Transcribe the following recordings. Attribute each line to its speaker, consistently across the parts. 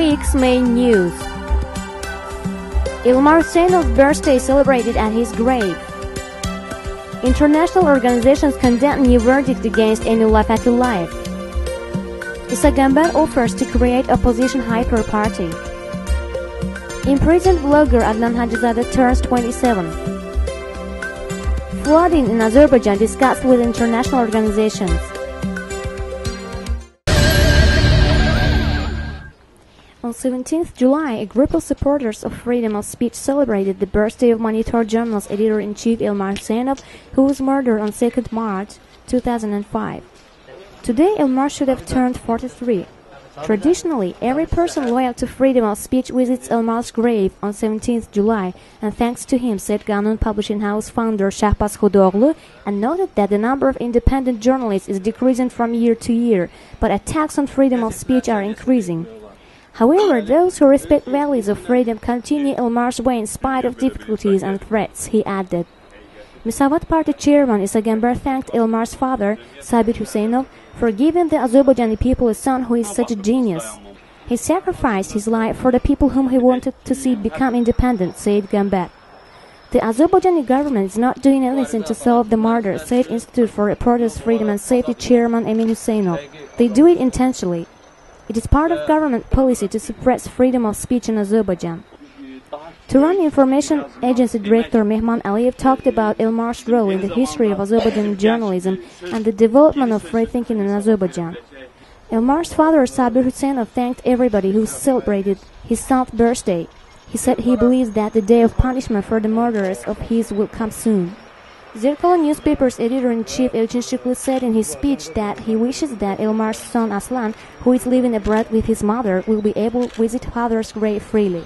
Speaker 1: week's main news. Ilmar Huseynov's birthday celebrated at his grave. International organizations condemn new verdict against Enullah Fethullayev. Issa Gamber offers to create opposition hyper party. Imprisoned blogger Adnan Hajizadeh turns 27. Flooding in Azerbaijan discussed with international organizations. On 17th July, a group of supporters of freedom of speech celebrated the birthday of Monitor Journal's editor-in-chief Ilmar Huseynov, who was murdered on 2nd March 2005. Today, Ilmar should have turned 43. Traditionally, every person loyal to freedom of speech visits Ilmar's grave on 17th July, and thanks to him, said Ganun Publishing House founder Shahbaz Khudoğlu, and noted that the number of independent journalists is decreasing from year to year, but attacks on freedom of speech are increasing. However, those who respect values of freedom continue Ilmar's way in spite of difficulties and threats, he added. Müsavat Party chairman Issa Gamber thanked Ilmar's father, Sabit Huseynov, for giving the Azerbaijani people a son who is such a genius. He sacrificed his life for the people whom he wanted to see become independent, said Gamber. The Azerbaijani government is not doing anything to solve the murder, said Institute for Reporters' Freedom and Safety chairman Emin Huseynov. They do it intentionally. It is part of government policy to suppress freedom of speech in Azerbaijan. Tehran Information Agency Director Mehman Aliyev talked about Ilmar's role in the history of Azerbaijani journalism and the development of free thinking in Azerbaijan. Ilmar's father Sabir Huseynov thanked everybody who celebrated his son's birthday. He said he believes that the day of punishment for the murderers of his will come soon. Zirkalo newspaper's editor-in-chief Elchin Shuklu said in his speech that he wishes that Ilmar's son Aslan, who is living abroad with his mother, will be able to visit father's grave freely.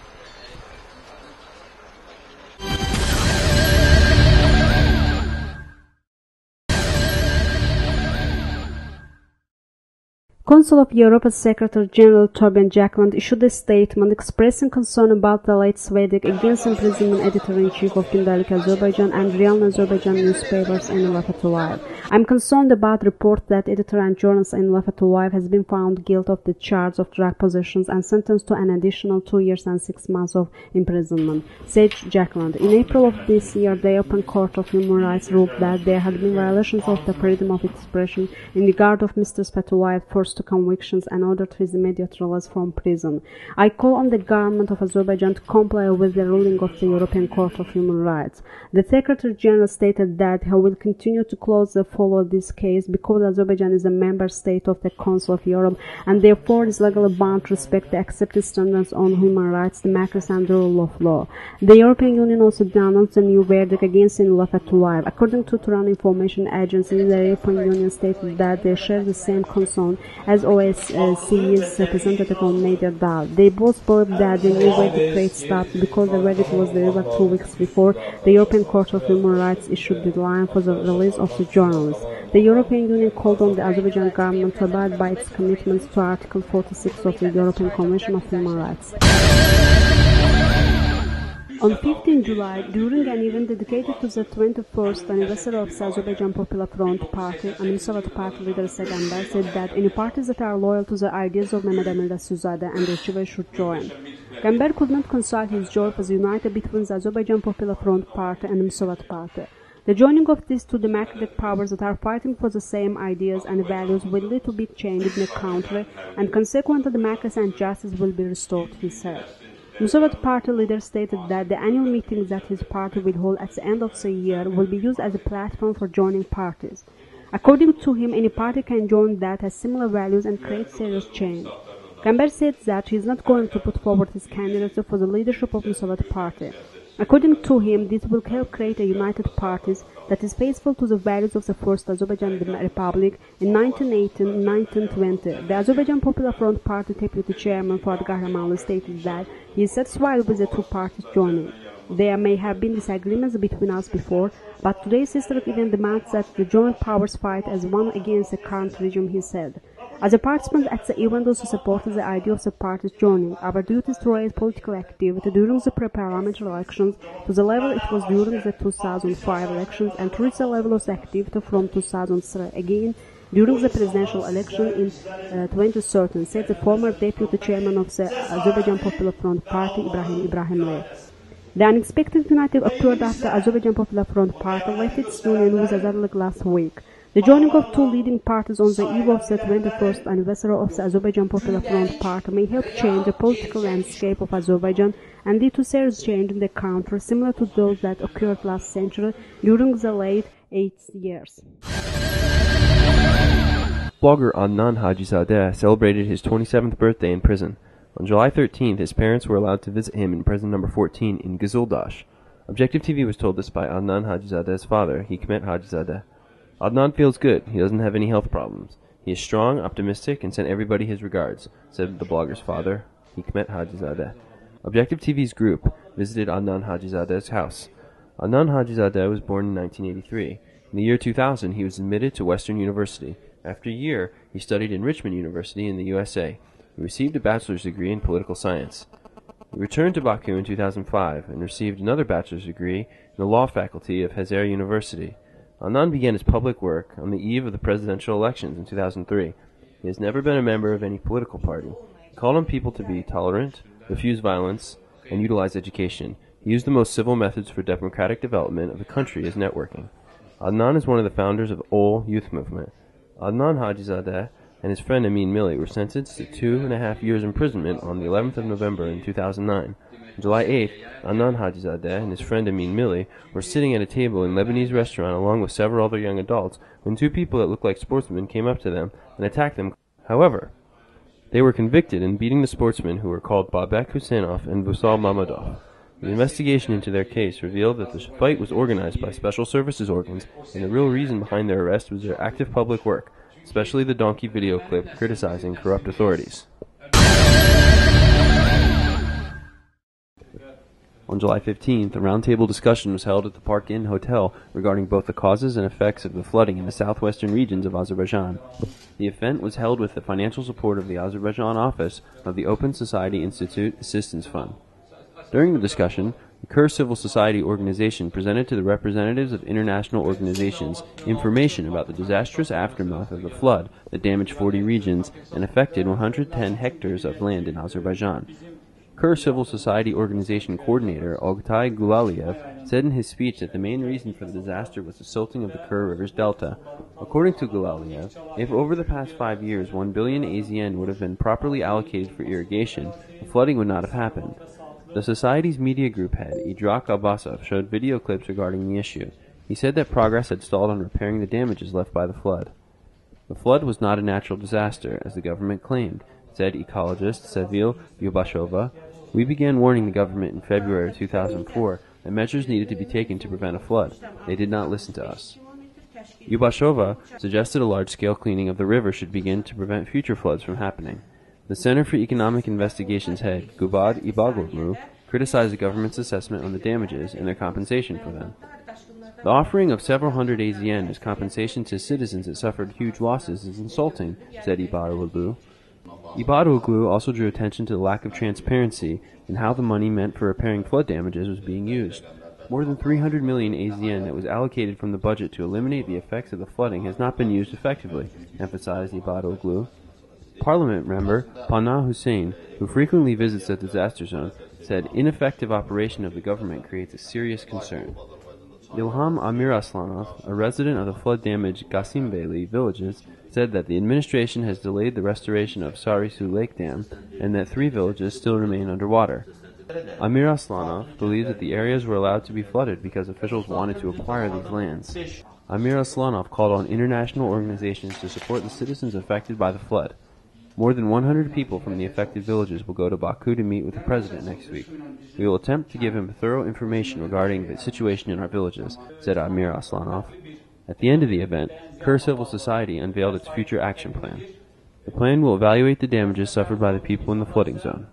Speaker 2: Council of Europe's Secretary-General Torbjörn Jagland issued a statement expressing concern about the latest verdict against imprisonment editor-in-chief of Gündelik Azerbaijan and Real Azerbaijan newspapers Enullah Fethullayev. I'm concerned about reports that editor and journalist Enullah Fethullayev has been found guilty of the charge of drug possession and sentenced to an additional 2 years and 6 months of imprisonment, said Jagland. In April of this year, the European Court of Human Rights ruled that there had been violations of the freedom of expression in regard of Mr. Fethullayev forced to convictions and ordered his immediate release from prison. I call on the government of Azerbaijan to comply with the ruling of the European Court of Human Rights. The Secretary-General stated that he will continue to closely follow this case because Azerbaijan is a member state of the Council of Europe and therefore is legally bound to respect the accepted standards on human rights, democracy and the rule of law. The European Union also denounced a new verdict against Enullah Fethullayev. According to Tehran Information Agency, the European Union stated that they share the same concern as OSCE's representative on Nadir Dal. They both believe that the new verdict creates doubt because the verdict was delivered 2 weeks before the European Court of Human Rights issued the deadline for the release of the journalists. The European Union called on the Azerbaijan government to abide by its commitments to Article 46 of the European Convention of Human Rights. On 15 July, during an event dedicated to the 21st anniversary of the Azerbaijan Popular Front Party, Müsavat Party leader Issa Gamber said that any parties that are loyal to the ideas of Mehmet Emir Dasuzadeh and Rejava should join. Gamber could not conceal his joy for the unity between the Azerbaijan Popular Front Party and Müsavat Party. The joining of these two democratic powers that are fighting for the same ideas and values will lead to big change in the country, and consequently democracy and justice will be restored, he said. Müsavat Party leader stated that the annual meetings that his party will hold at the end of the year will be used as a platform for joining parties. According to him, any party can join that has similar values and create serious change. Gamber said that he is not going to put forward his candidacy for the leadership of Müsavat Party. According to him, this will help create a united party that is faithful to the values of the First Azerbaijan Republic in 1918 and 1920. The Azerbaijan Popular Front Party Deputy Chairman Fuat Kahramanlı stated that he is satisfied with the two parties joining. There may have been disagreements between us before, but today's historic event demands that the joint powers fight as one against the current regime, he said. As a participant at the event also supported the idea of the parties joining. Our duty is to raise political activity during the pre-parliamentary elections to the level it was during the 2005 elections and to reach the level of activity from 2003. Again, during the presidential election in 2013, said the former deputy chairman of the Azerbaijan Popular Front Party, Ibrahim Ibrahimov. The unexpected uniting occurred after Azerbaijan Popular Front Party left its union with Azadlik last week. The joining of two leading parties on the eve of the 21st anniversary of the Azerbaijan Popular Front Party may help change the political landscape of Azerbaijan and lead to serious change in the country, similar to those that occurred last century during the late 80s years.
Speaker 3: Blogger Adnan Hajizadeh celebrated his 27th birthday in prison. On July 13th, his parents were allowed to visit him in prison number 14 in Gizildash. Objective TV was told this by Adnan Hajizadeh's father, Hikmet Hajizadeh. Adnan feels good. He doesn't have any health problems. He is strong, optimistic, and sent everybody his regards, said the blogger's father, Hikmet Hajizadeh. Objective TV's group visited Adnan Hajizadeh's house. Adnan Hajizadeh was born in 1983. In the year 2000, he was admitted to Western University. After a year, he studied in Richmond University in the USA. He received a bachelor's degree in political science. He returned to Baku in 2005 and received another bachelor's degree in the law faculty of Hazar University. Adnan began his public work on the eve of the presidential elections in 2003. He has never been a member of any political party. He called on people to be tolerant, refuse violence, and utilize education. He used the most civil methods for democratic development of the country as networking. Adnan is one of the founders of OL Youth Movement. Adnan Hajizadeh and his friend Amin Milli were sentenced to 2.5 years imprisonment on the 11th of November in 2009. On July 8th, Adnan Hajizadeh and his friend Amin Milli were sitting at a table in a Lebanese restaurant along with several other young adults when two people that looked like sportsmen came up to them and attacked them. However, they were convicted in beating the sportsmen, who were called Babak Husseinov and Vusal Mamadov. The investigation into their case revealed that the fight was organized by special services organs, and the real reason behind their arrest was their active public work, especially the donkey video clip criticizing corrupt authorities. On July 15th, a roundtable discussion was held at the Park Inn Hotel regarding both the causes and effects of the flooding in the southwestern regions of Azerbaijan. The event was held with the financial support of the Azerbaijan office of the Open Society Institute Assistance Fund. During the discussion, the Kur Civil Society Organization presented to the representatives of international organizations information about the disastrous aftermath of the flood that damaged 40 regions and affected 110 hectares of land in Azerbaijan. Kur Civil Society Organization coordinator Ogtay Gulaliev said in his speech that the main reason for the disaster was the silting of the Kur River's delta. According to Gulaliev, if over the past 5 years 1 billion AZN would have been properly allocated for irrigation, the flooding would not have happened. The Society's media group head, Idrak Abbasov, showed video clips regarding the issue. He said that progress had stalled on repairing the damages left by the flood. The flood was not a natural disaster, as the government claimed, said ecologist Sevil Yubashova. We began warning the government in February 2004 that measures needed to be taken to prevent a flood. They did not listen to us. Yubashova suggested a large-scale cleaning of the river should begin to prevent future floods from happening. The Center for Economic Investigations head, Gubad Ibagoglu, criticized the government's assessment on the damages and their compensation for them. The offering of several hundred AZN as compensation to citizens that suffered huge losses is insulting, said Ibagoglu. Ibagoglu also drew attention to the lack of transparency in how the money meant for repairing flood damages was being used. More than 300 million AZN that was allocated from the budget to eliminate the effects of the flooding has not been used effectively, emphasized Ibagoglu. Parliament member Pana Hussein, who frequently visits the disaster zone, said ineffective operation of the government creates a serious concern. Ilham Amir Aslanov, a resident of the flood-damaged Gasimbeyli villages, said that the administration has delayed the restoration of Sarisu Lake Dam and that 3 villages still remain underwater. Amir Aslanov believes that the areas were allowed to be flooded because officials wanted to acquire these lands. Amir Aslanov called on international organizations to support the citizens affected by the flood. More than 100 people from the affected villages will go to Baku to meet with the president next week. We will attempt to give him thorough information regarding the situation in our villages, said Amir Aslanov. At the end of the event, Kur Civil Society unveiled its future action plan. The plan will evaluate the damages suffered by the people in the flooding zone.